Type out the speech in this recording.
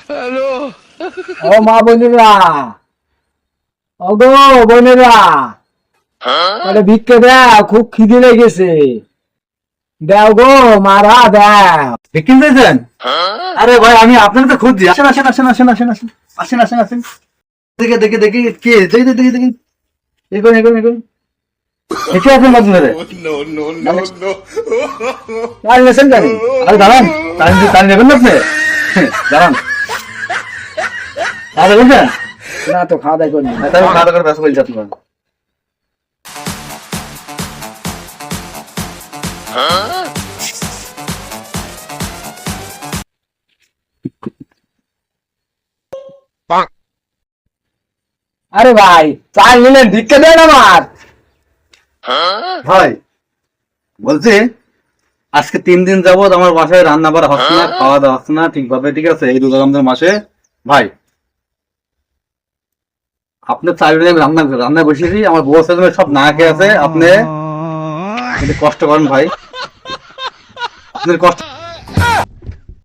ও মা বোনেরা, ও গো বোনেরা, আরে ভিক্ষে দাও, খুব খিদে লেগেছে। দাও গো মারা দাও। ভিক্ষিন চাইছেন? আরে ভাই আমি আপনার তো খুঁজছি। আসেন আসেন আসেন আসেন আসেন আসেন আসেন আসেন আসেন। দেখে দেখে দেখি কে, দেখি দেখি দেখি এগুন এগুন এগুন দেখে আছেন আপনারা। আর লেসেন কেন? আরে দাঁড়ান, টান নেবেন না আপনি? দাঁড়ান, খাওয়া দেবেন না? না তো খাওয়া দাওয়া করিনি। তাই খাওয়া দাওয়া করে ব্যস্ত বলছি আপনার। আরে ভাই চাল নিলেন, ভিক্ষে দেন আমার। ভাই বলছি আজকে 3 দিন যাবত আমার বাসায় রান্না বাড়া হচ্ছে না, খাওয়া দাওয়া হচ্ছে না ঠিকভাবে, ঠিক আছে? এই রোজা রমজান মাসে ভাই আপনার চাইলে আমি রান্না রান্না বসিয়েছি, আমার বউ ছেলে সব না খেয়ে আছে। আপনি কষ্ট করেন ভাই, আপনার কষ্ট